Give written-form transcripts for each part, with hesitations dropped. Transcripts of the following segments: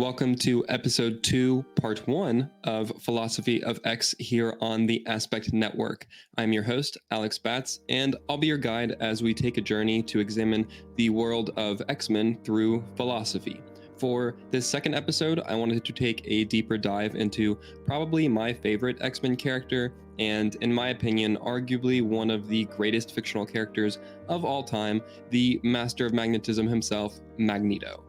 welcome to episode 2, part 1 of Philosophy of X here on the Aspect Network. I'm your host, Alex Batts, and I'll be your guide as we take a journey to examine the world of X-Men through philosophy. For this second episode, I wanted to take a deeper dive into probably my favorite X-Men character, and in my opinion, arguably one of the greatest fictional characters of all time, the Master of Magnetism himself, Magneto.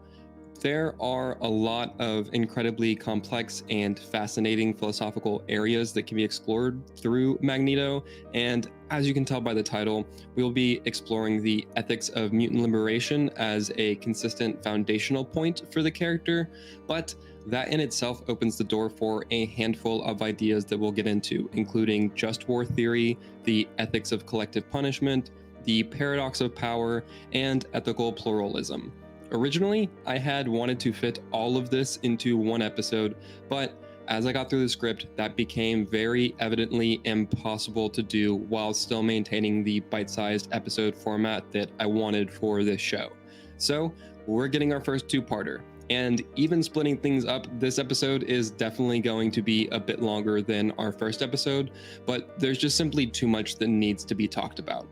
There are a lot of incredibly complex and fascinating philosophical areas that can be explored through Magneto, and as you can tell by the title, we will be exploring the ethics of mutant liberation as a consistent foundational point for the character, but that in itself opens the door for a handful of ideas that we'll get into, including just war theory, the ethics of collective punishment, the paradox of power, and ethical pluralism. Originally, I had wanted to fit all of this into one episode, but as I got through the script, that became very evidently impossible to do while still maintaining the bite-sized episode format that I wanted for this show. So we're getting our first two-parter, and even splitting things up, this episode is definitely going to be a bit longer than our first episode, but there's just simply too much that needs to be talked about.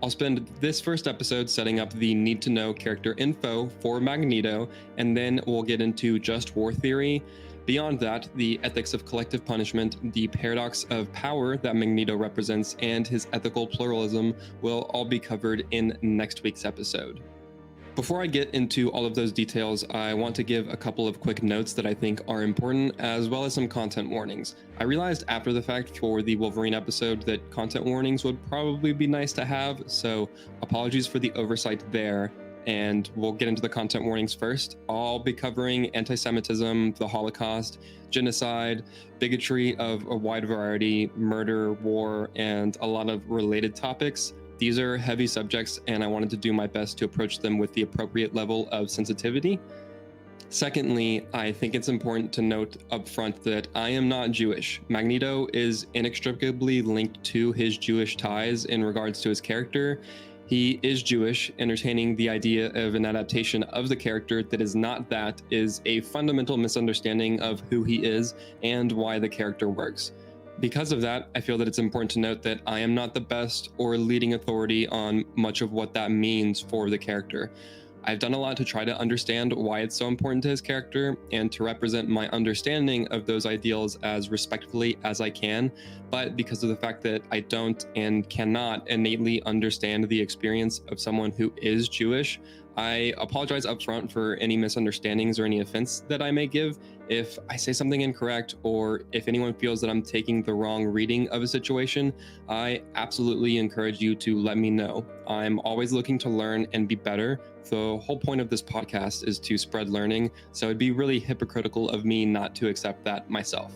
I'll spend this first episode setting up the need-to-know character info for Magneto, and then we'll get into just war theory. Beyond that, the ethics of collective punishment, the paradox of power that Magneto represents, and his ethical pluralism will all be covered in next week's episode. Before I get into all of those details, I want to give a couple of quick notes that I think are important, as well as some content warnings. I realized after the fact for the Wolverine episode that content warnings would probably be nice to have, so apologies for the oversight there, and we'll get into the content warnings first. I'll be covering anti-Semitism, the Holocaust, genocide, bigotry of a wide variety, murder, war, and a lot of related topics. These are heavy subjects, and I wanted to do my best to approach them with the appropriate level of sensitivity. Secondly, I think it's important to note up front that I am not Jewish. Magneto is inextricably linked to his Jewish ties in regards to his character. He is Jewish. Entertaining the idea of an adaptation of the character that is not that is a fundamental misunderstanding of who he is and why the character works. Because of that, I feel that it's important to note that I am not the best or leading authority on much of what that means for the character. I've done a lot to try to understand why it's so important to his character and to represent my understanding of those ideals as respectfully as I can, but because of the fact that I don't and cannot innately understand the experience of someone who is Jewish, I apologize upfront for any misunderstandings or any offense that I may give. If I say something incorrect or if anyone feels that I'm taking the wrong reading of a situation, I absolutely encourage you to let me know. I'm always looking to learn and be better. The whole point of this podcast is to spread learning, so it'd be really hypocritical of me not to accept that myself.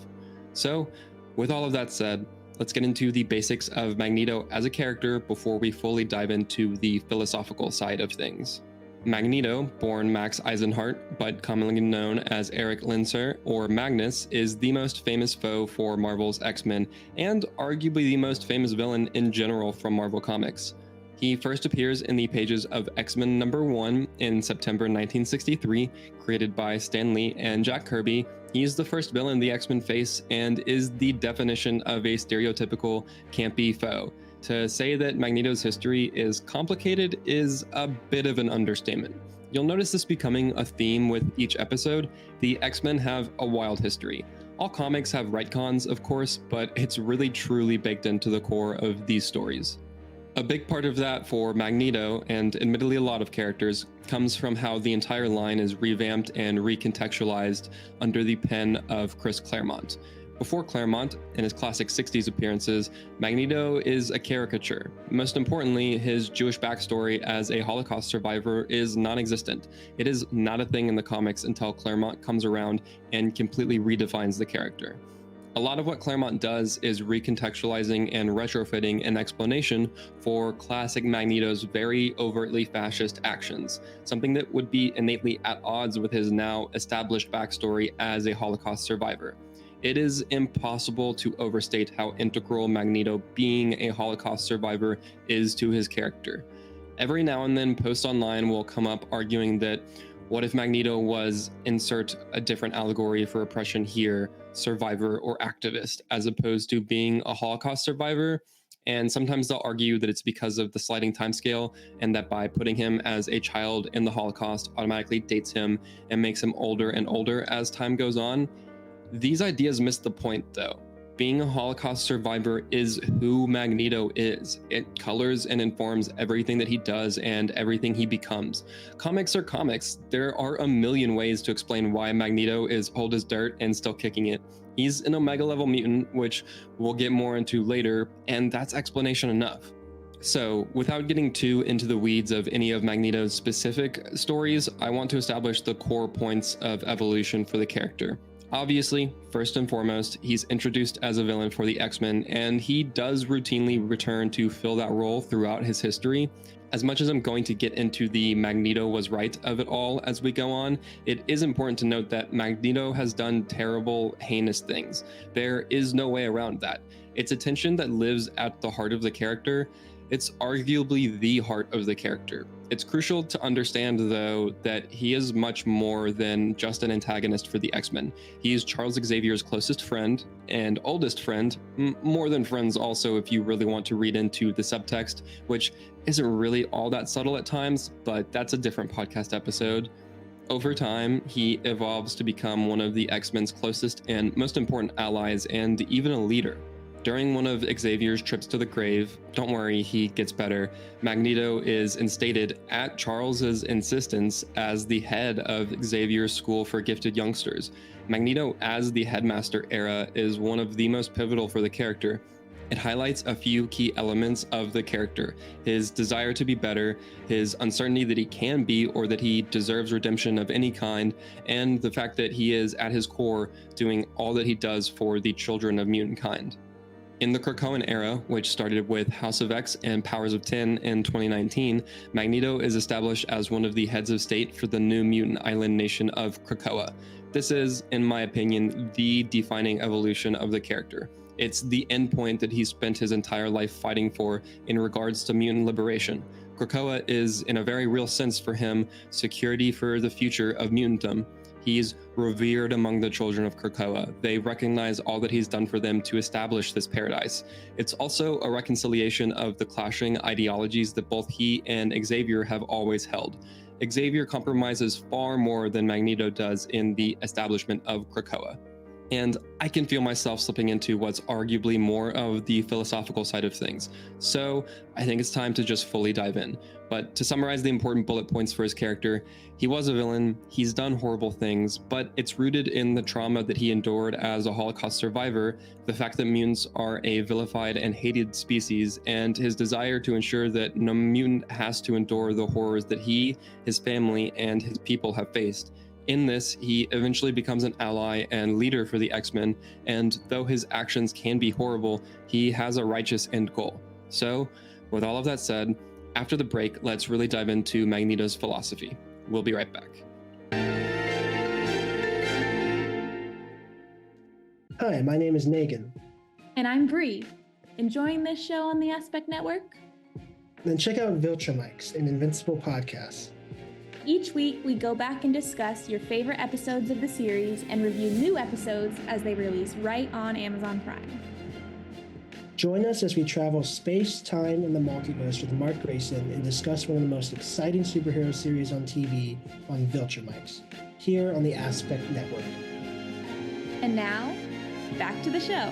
So, with all of that said, let's get into the basics of Magneto as a character before we fully dive into the philosophical side of things. Magneto, born Max Eisenhart, but commonly known as Eric Linser, or Magnus, is the most famous foe for Marvel's X-Men, and arguably the most famous villain in general from Marvel Comics. He first appears in the pages of X-Men #1 in September 1963, created by Stan Lee and Jack Kirby. He's the first villain the X-Men face, and is the definition of a stereotypical campy foe. To say that Magneto's history is complicated is a bit of an understatement. You'll notice this becoming a theme with each episode. The X-Men have a wild history. All comics have retcons, of course, but it's really truly baked into the core of these stories. A big part of that for Magneto, and admittedly a lot of characters, comes from how the entire line is revamped and recontextualized under the pen of Chris Claremont. Before Claremont, in his classic 60s appearances, Magneto is a caricature. Most importantly, his Jewish backstory as a Holocaust survivor is non-existent. It is not a thing in the comics until Claremont comes around and completely redefines the character. A lot of what Claremont does is recontextualizing and retrofitting an explanation for classic Magneto's very overtly fascist actions, something that would be innately at odds with his now established backstory as a Holocaust survivor. It is impossible to overstate how integral Magneto being a Holocaust survivor is to his character. Every now and then, posts online will come up arguing that What if Magneto was, insert a different allegory for oppression here, survivor or activist, as opposed to being a Holocaust survivor? And sometimes they'll argue that it's because of the sliding timescale, and that by putting him as a child in the Holocaust automatically dates him and makes him older and older as time goes on. These ideas miss the point, though. Being a Holocaust survivor is who Magneto is. It colors and informs everything that he does and everything he becomes. Comics are comics. There are a million ways to explain why Magneto is old as dirt and still kicking it. He's an Omega level mutant, which we'll get more into later, and that's explanation enough. So, without getting too into the weeds of any of Magneto's specific stories, I want to establish the core points of evolution for the character. Obviously, first and foremost, he's introduced as a villain for the X-Men, and he does routinely return to fill that role throughout his history. As much as I'm going to get into the Magneto was right of it all as we go on, it is important to note that Magneto has done terrible, heinous things. There is no way around that. It's a tension that lives at the heart of the character. It's arguably the heart of the character. It's crucial to understand, though, that he is much more than just an antagonist for the X-Men. He is Charles Xavier's closest friend and oldest friend, more than friends also if you really want to read into the subtext, which isn't really all that subtle at times, but that's a different podcast episode. Over time, he evolves to become one of the X-Men's closest and most important allies, and even a leader. During one of Xavier's trips to the grave, don't worry, he gets better, Magneto is instated at Charles's insistence as the head of Xavier's School for Gifted Youngsters. Magneto as the headmaster era is one of the most pivotal for the character. It highlights a few key elements of the character: his desire to be better, his uncertainty that he can be or that he deserves redemption of any kind, and the fact that he is, at his core, doing all that he does for the children of mutant kind. In the Krakoan era, which started with House of X and Powers of 10 in 2019, Magneto is established as one of the heads of state for the new mutant island nation of Krakoa. This is, in my opinion, the defining evolution of the character. It's the endpoint that he spent his entire life fighting for in regards to mutant liberation. Krakoa is, in a very real sense for him, security for the future of mutantdom. He's revered among the children of Krakoa. They recognize all that he's done for them to establish this paradise. It's also a reconciliation of the clashing ideologies that both he and Xavier have always held. Xavier compromises far more than Magneto does in the establishment of Krakoa. And I can feel myself slipping into what's arguably more of the philosophical side of things. So I think it's time to just fully dive in. But to summarize the important bullet points for his character, he was a villain, he's done horrible things, but it's rooted in the trauma that he endured as a Holocaust survivor, the fact that mutants are a vilified and hated species, and his desire to ensure that no mutant has to endure the horrors that he, his family, and his people have faced. In this, he eventually becomes an ally and leader for the X-Men, and though his actions can be horrible, he has a righteous end goal. So, with all of that said, after the break, let's really dive into Magneto's philosophy. We'll be right back. Hi, my name is Megan. And I'm Bree. Enjoying this show on the Aspect Network? Then check out Viltrumikes, an Invincible podcast. Each week, we go back and discuss your favorite episodes of the series and review new episodes as they release right on Amazon Prime. Join us as we travel space, time, and the multiverse with Mark Grayson and discuss one of the most exciting superhero series on TV on Viltrumikes, here on the Aspect Network. And now, back to the show.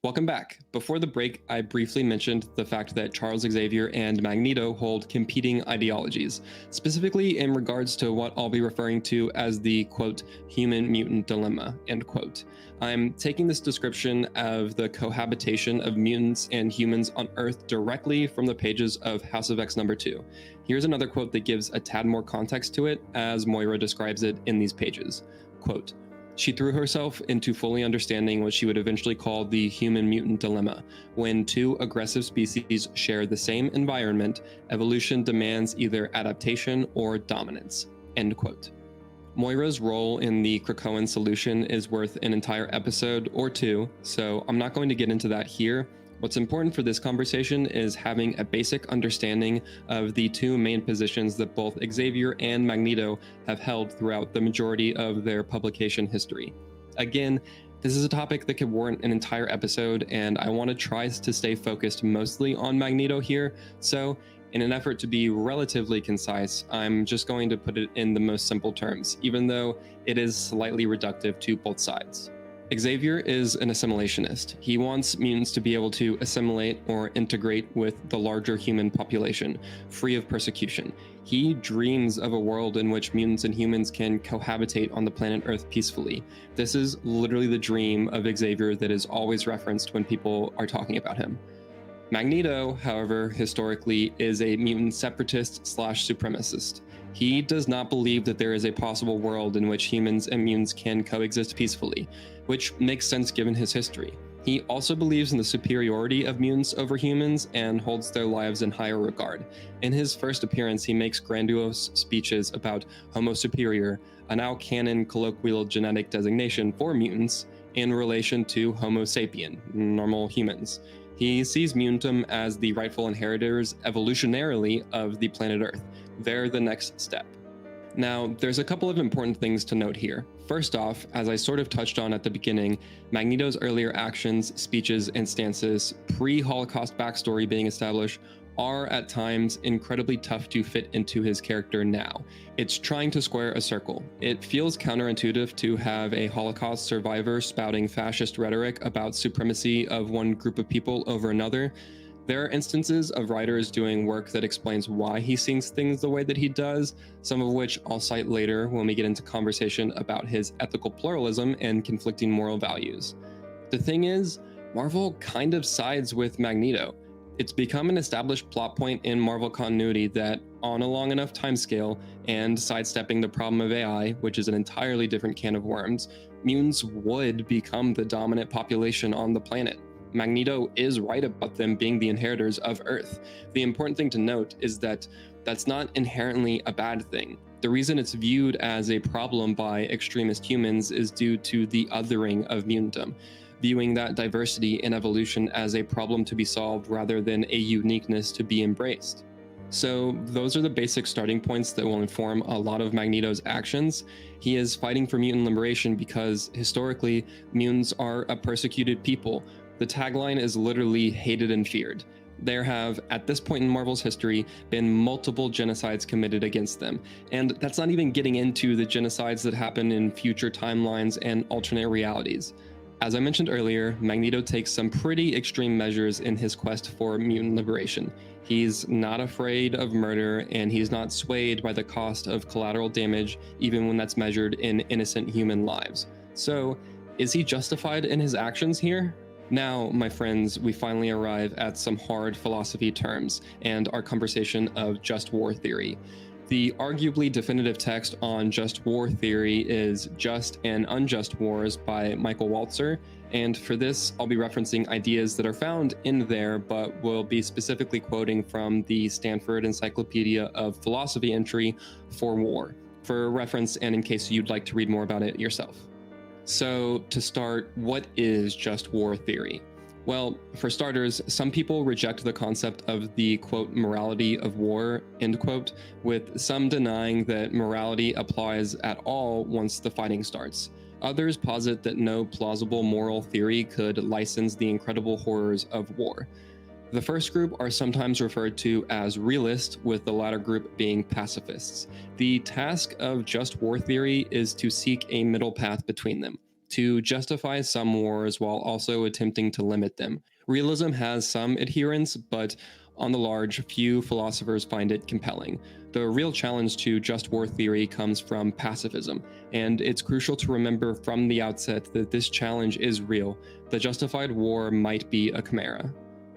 Welcome back. Before the break, I briefly mentioned the fact that Charles Xavier and Magneto hold competing ideologies, specifically in regards to what I'll be referring to as the, quote, human-mutant dilemma, end quote. I'm taking this description of the cohabitation of mutants and humans on Earth directly from the pages of House of X #2. Here's another quote that gives a tad more context to it, as Moira describes it in these pages. Quote, "She threw herself into fully understanding what she would eventually call the human-mutant dilemma. When two aggressive species share the same environment, evolution demands either adaptation or dominance." End quote. Moira's role in the Krakoan solution is worth an entire episode or two, so I'm not going to get into that here. What's important for this conversation is having a basic understanding of the two main positions that both Xavier and Magneto have held throughout the majority of their publication history. Again, this is a topic that could warrant an entire episode, and I want to try to stay focused mostly on Magneto here, so in an effort to be relatively concise, I'm just going to put it in the most simple terms, even though it is slightly reductive to both sides. Xavier is an assimilationist. He wants mutants to be able to assimilate or integrate with the larger human population, free of persecution. He dreams of a world in which mutants and humans can cohabitate on the planet Earth peacefully. This is literally the dream of Xavier that is always referenced when people are talking about him. Magneto, however, historically is a mutant separatist/supremacist. He does not believe that there is a possible world in which humans and mutants can coexist peacefully, which makes sense given his history. He also believes in the superiority of mutants over humans and holds their lives in higher regard. In his first appearance, he makes grandiose speeches about Homo superior, a now canon colloquial genetic designation for mutants in relation to Homo sapien, normal humans. He sees mutantum as the rightful inheritors evolutionarily of the planet Earth. They're the next step. Now, there's a couple of important things to note here. First off, as I sort of touched on at the beginning, Magneto's earlier actions, speeches, and stances, pre-Holocaust backstory being established, are at times incredibly tough to fit into his character now. It's trying to square a circle. It feels counterintuitive to have a Holocaust survivor spouting fascist rhetoric about supremacy of one group of people over another. There are instances of writers doing work that explains why he sees things the way that he does, some of which I'll cite later when we get into conversation about his ethical pluralism and conflicting moral values. The thing is, Marvel kind of sides with Magneto. It's become an established plot point in Marvel continuity that, on a long enough timescale, and sidestepping the problem of AI, which is an entirely different can of worms, mutants would become the dominant population on the planet. Magneto is right about them being the inheritors of Earth. The important thing to note is that that's not inherently a bad thing. The reason it's viewed as a problem by extremist humans is due to the othering of mutantum, viewing that diversity in evolution as a problem to be solved rather than a uniqueness to be embraced. So those are the basic starting points that will inform a lot of Magneto's actions. He is fighting for mutant liberation because historically, mutants are a persecuted people. The tagline is literally hated and feared. There have, at this point in Marvel's history, been multiple genocides committed against them. And that's not even getting into the genocides that happen in future timelines and alternate realities. As I mentioned earlier, Magneto takes some pretty extreme measures in his quest for mutant liberation. He's not afraid of murder, and he's not swayed by the cost of collateral damage, even when that's measured in innocent human lives. So, is he justified in his actions here? Now, my friends, we finally arrive at some hard philosophy terms and our conversation of just war theory. The arguably definitive text on just war theory is Just and Unjust Wars by Michael Walzer, and for this, I'll be referencing ideas that are found in there, but will be specifically quoting from the Stanford Encyclopedia of Philosophy entry for war, for reference and in case you'd like to read more about it yourself. So, to start, what is just war theory? Well, for starters, some people reject the concept of the, quote, morality of war, end quote, with some denying that morality applies at all once the fighting starts. Others posit that no plausible moral theory could license the incredible horrors of war. The first group are sometimes referred to as realists, with the latter group being pacifists. The task of just war theory is to seek a middle path between them, to justify some wars while also attempting to limit them. Realism has some adherents, but on the large, few philosophers find it compelling. The real challenge to just war theory comes from pacifism, and it's crucial to remember from the outset that this challenge is real. The justified war might be a chimera.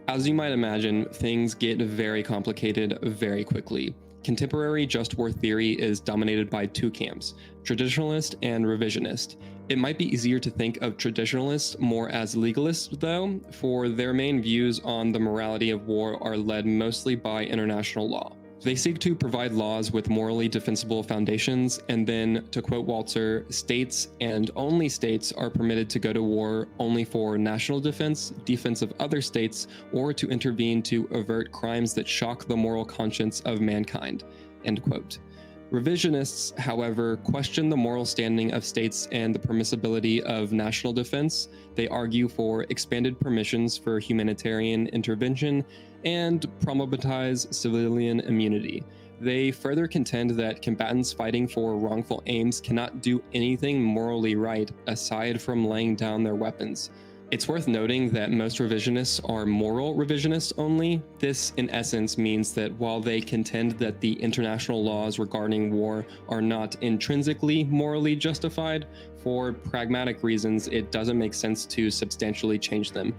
As you might imagine, things get very complicated very quickly. Contemporary just war theory is dominated by two camps, traditionalist and revisionist. It might be easier to think of traditionalists more as legalists, though, for their main views on the morality of war are led mostly by international law. They seek to provide laws with morally defensible foundations, and then, to quote Walzer, states and only states are permitted to go to war only for national defense, defense of other states, or to intervene to avert crimes that shock the moral conscience of mankind, end quote. Revisionists, however, question the moral standing of states and the permissibility of national defense. They argue for expanded permissions for humanitarian intervention and problematize civilian immunity. They further contend that combatants fighting for wrongful aims cannot do anything morally right aside from laying down their weapons. It's worth noting that most revisionists are moral revisionists only. This, in essence, means that while they contend that the international laws regarding war are not intrinsically morally justified, for pragmatic reasons, it doesn't make sense to substantially change them.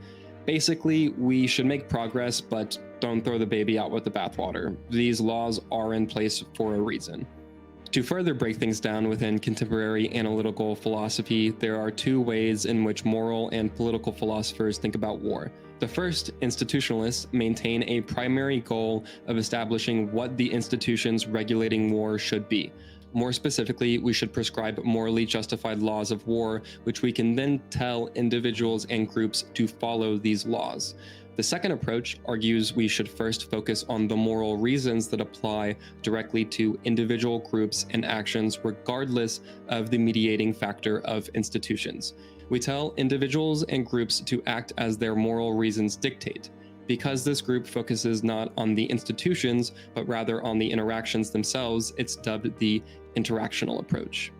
Basically, we should make progress, but don't throw the baby out with the bathwater. These laws are in place for a reason. To further break things down within contemporary analytical philosophy, there are two ways in which moral and political philosophers think about war. The first, institutionalists, maintain a primary goal of establishing what the institutions regulating war should be. More specifically, we should prescribe morally justified laws of war, which we can then tell individuals and groups to follow these laws. The second approach argues we should first focus on the moral reasons that apply directly to individual groups and actions regardless of the mediating factor of institutions. We tell individuals and groups to act as their moral reasons dictate. Because this group focuses not on the institutions, but rather on the interactions themselves, it's dubbed the interactional approach.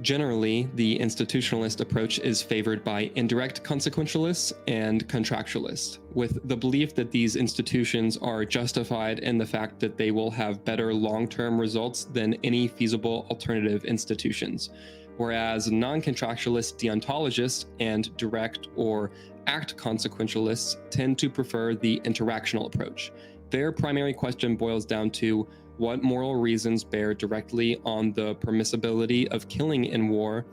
Generally, the institutionalist approach is favored by indirect consequentialists and contractualists, with the belief that these institutions are justified in the fact that they will have better long-term results than any feasible alternative institutions. Whereas non-contractualist deontologists and direct or act consequentialists tend to prefer the interactional approach. Their primary question boils down to what moral reasons bear directly on the permissibility of killing in war,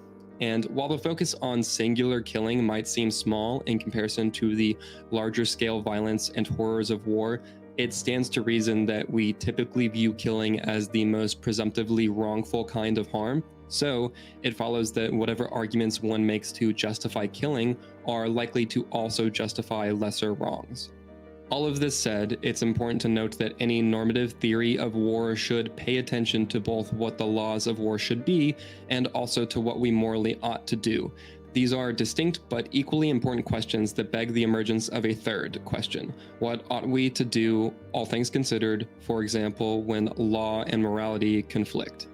and while the focus on singular killing might seem small in comparison to the larger scale violence and horrors of war, it stands to reason that we typically view killing as the most presumptively wrongful kind of harm. So it follows that whatever arguments one makes to justify killing are likely to also justify lesser wrongs. All of this said, it's important to note that any normative theory of war should pay attention to both what the laws of war should be and also to what we morally ought to do. These are distinct but equally important questions that beg the emergence of a third question. What ought we to do, all things considered, for example, when law and morality conflict?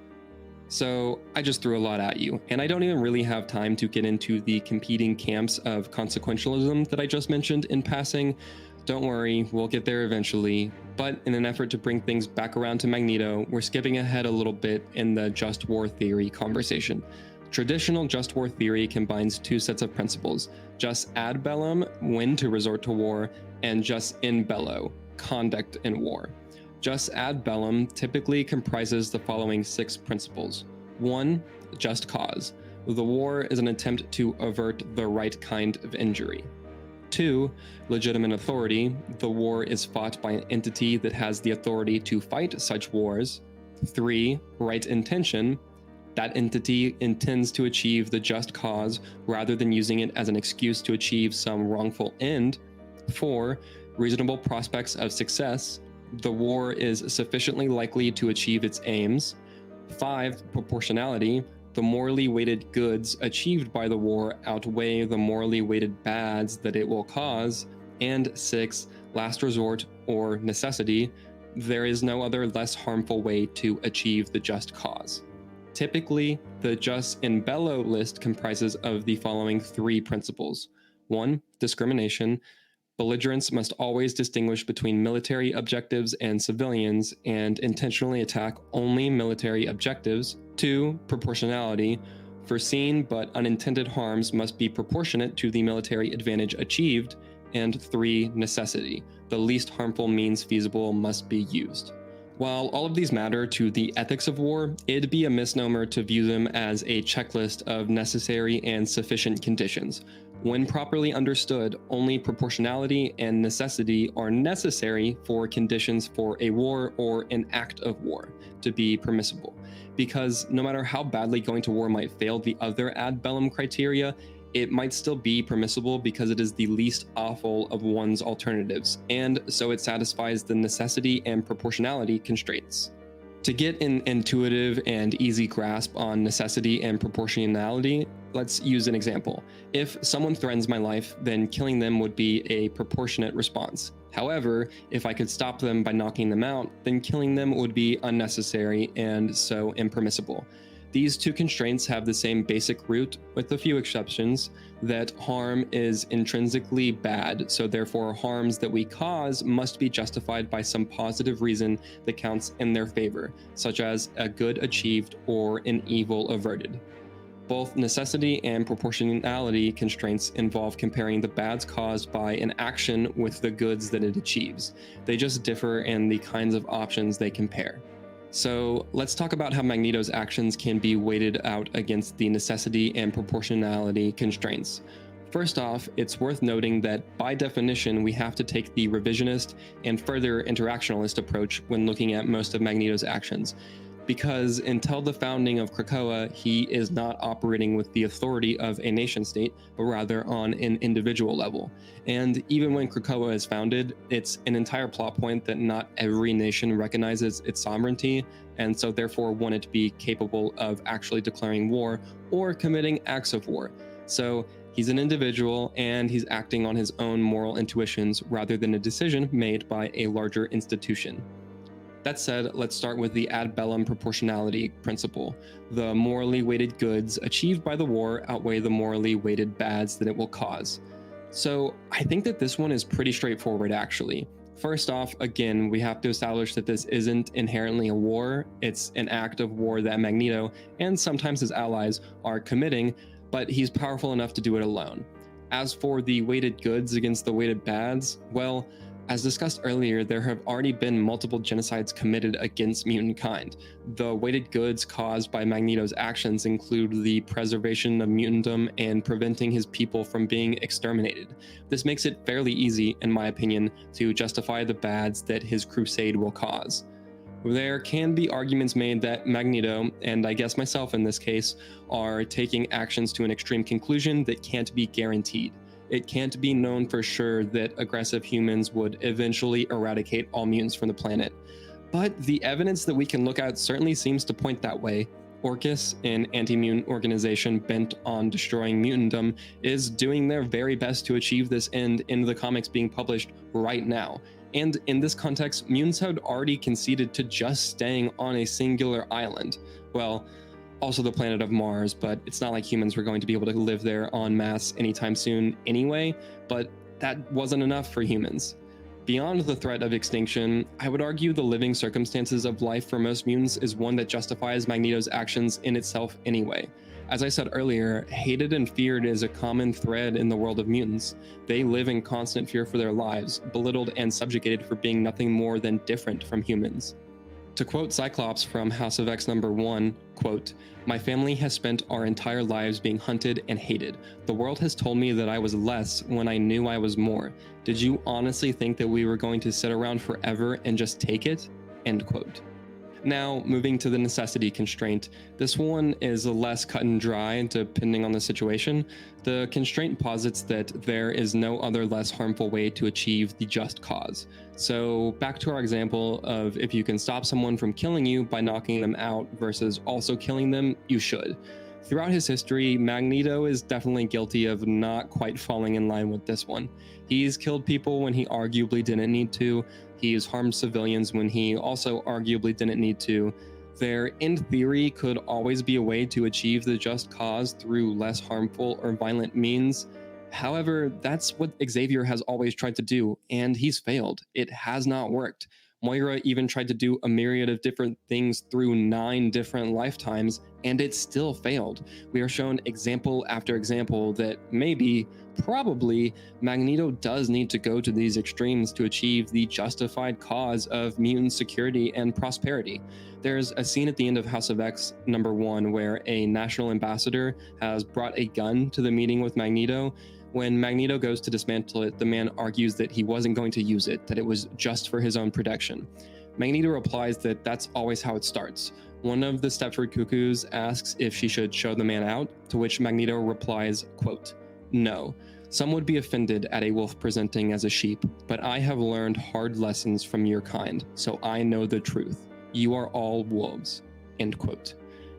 So I just threw a lot at you, and I don't even really have time to get into the competing camps of consequentialism that I just mentioned in passing. Don't worry, we'll get there eventually, but in an effort to bring things back around to Magneto, we're skipping ahead a little bit in the just war theory conversation. Traditional just war theory combines two sets of principles: jus ad bellum, when to resort to war, and jus in bello, conduct in war. Jus ad bellum typically comprises the following 6 principles. 1. Just cause. The war is an attempt to avert the right kind of injury. 2. Legitimate authority. The war is fought by an entity that has the authority to fight such wars. 3. Right intention. That entity intends to achieve the just cause rather than using it as an excuse to achieve some wrongful end. 4. Reasonable prospects of success. The war is sufficiently likely to achieve its aims. 5. Proportionality. The morally weighted goods achieved by the war outweigh the morally weighted bads that it will cause. And 6. Last resort or necessity. There is no other less harmful way to achieve the just cause. Typically, the jus in bello list comprises of the following 3 principles. 1. Discrimination. Belligerents must always distinguish between military objectives and civilians and intentionally attack only military objectives. 2. Proportionality. Foreseen but unintended harms must be proportionate to the military advantage achieved. And 3. Necessity. The least harmful means feasible must be used. While all of these matter to the ethics of war, it'd be a misnomer to view them as a checklist of necessary and sufficient conditions. When properly understood, only proportionality and necessity are necessary for conditions for a war or an act of war to be permissible. Because no matter how badly going to war might fail the other ad bellum criteria, it might still be permissible because it is the least awful of one's alternatives, and so it satisfies the necessity and proportionality constraints. To get an intuitive and easy grasp on necessity and proportionality, let's use an example. If someone threatens my life, then killing them would be a proportionate response. However, if I could stop them by knocking them out, then killing them would be unnecessary and so impermissible. These two constraints have the same basic root, with a few exceptions, that harm is intrinsically bad, so therefore harms that we cause must be justified by some positive reason that counts in their favor, such as a good achieved or an evil averted. Both necessity and proportionality constraints involve comparing the bads caused by an action with the goods that it achieves. They just differ in the kinds of options they compare. So let's talk about how Magneto's actions can be weighted out against the necessity and proportionality constraints. First off, it's worth noting that by definition, we have to take the revisionist and further interactionalist approach when looking at most of Magneto's actions, because until the founding of Krakoa, he is not operating with the authority of a nation state, but rather on an individual level. And even when Krakoa is founded, it's an entire plot point that not every nation recognizes its sovereignty, and so therefore want it to be capable of actually declaring war or committing acts of war. So he's an individual, and he's acting on his own moral intuitions rather than a decision made by a larger institution. That said, let's start with the ad bellum proportionality principle. The morally weighted goods achieved by the war outweigh the morally weighted bads that it will cause. So I think that this one is pretty straightforward, actually. First off, again, we have to establish that this isn't inherently a war. It's an act of war that Magneto and sometimes his allies are committing, but he's powerful enough to do it alone. As for the weighted goods against the weighted bads, well, as discussed earlier, there have already been multiple genocides committed against mutant kind. The weighted goods caused by Magneto's actions include the preservation of mutantdom and preventing his people from being exterminated. This makes it fairly easy, in my opinion, to justify the bads that his crusade will cause. There can be arguments made that Magneto, and I guess myself in this case, are taking actions to an extreme conclusion that can't be guaranteed. It can't be known for sure that aggressive humans would eventually eradicate all mutants from the planet. But the evidence that we can look at certainly seems to point that way. Orcus, an anti-mutant organization bent on destroying mutantdom, is doing their very best to achieve this end in the comics being published right now. And in this context, mutants had already conceded to just staying on a singular island. Well, also the planet of Mars, but it's not like humans were going to be able to live there en masse anytime soon anyway, but that wasn't enough for humans. Beyond the threat of extinction, I would argue the living circumstances of life for most mutants is one that justifies Magneto's actions in itself anyway. As I said earlier, hated and feared is a common thread in the world of mutants. They live in constant fear for their lives, belittled and subjugated for being nothing more than different from humans. To quote Cyclops from House of X #1, quote, "My family has spent our entire lives being hunted and hated. The world has told me that I was less when I knew I was more. Did you honestly think that we were going to sit around forever and just take it?" End quote. Now, moving to the necessity constraint, this one is less cut and dry depending on the situation. The constraint posits that there is no other less harmful way to achieve the just cause. So back to our example of if you can stop someone from killing you by knocking them out versus also killing them, you should. Throughout his history, Magneto is definitely guilty of not quite falling in line with this one. He's killed people when he arguably didn't need to. He's harmed civilians when he also arguably didn't need to. There, in theory, could always be a way to achieve the just cause through less harmful or violent means. However, that's what Xavier has always tried to do, and he's failed. It has not worked. Moira even tried to do a myriad of different things through 9 different lifetimes, and it still failed. We are shown example after example that maybe, probably, Magneto does need to go to these extremes to achieve the justified cause of mutant security and prosperity. There's a scene at the end of House of X #1 where a national ambassador has brought a gun to the meeting with Magneto, When Magneto goes to dismantle it, the man argues that he wasn't going to use it, that it was just for his own protection. Magneto replies that that's always how it starts. One of the Stepford Cuckoos asks if she should show the man out, to which Magneto replies, quote, "No. Some would be offended at a wolf presenting as a sheep, but I have learned hard lessons from your kind, so I know the truth. You are all wolves." End quote.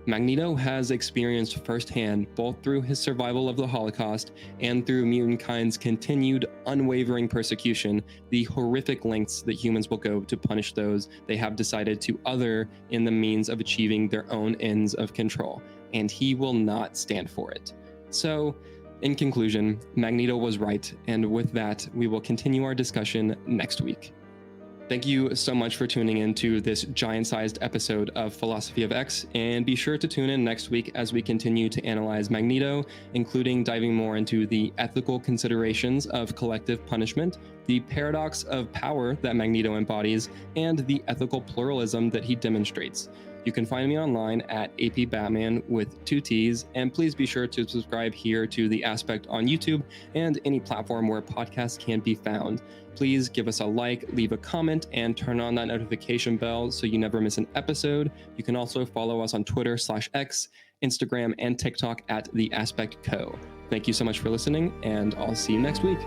Magneto has experienced firsthand, both through his survival of the Holocaust and through mutant kind's continued, unwavering persecution, the horrific lengths that humans will go to punish those they have decided to other in the means of achieving their own ends of control, and he will not stand for it. So, in conclusion, Magneto was right, and with that, we will continue our discussion next week. Thank you so much for tuning in to this giant-sized episode of Philosophy of X, and be sure to tune in next week as we continue to analyze Magneto, including diving more into the ethical considerations of collective punishment, the paradox of power that Magneto embodies, and the ethical pluralism that he demonstrates. You can find me online at APBatman with 2 T's, and please be sure to subscribe here to The Aspect on YouTube and any platform where podcasts can be found. Please give us a like, leave a comment, and turn on that notification bell so you never miss an episode. You can also follow us on Twitter/X, Instagram, and TikTok at The Aspect Co. Thank you so much for listening, and I'll see you next week.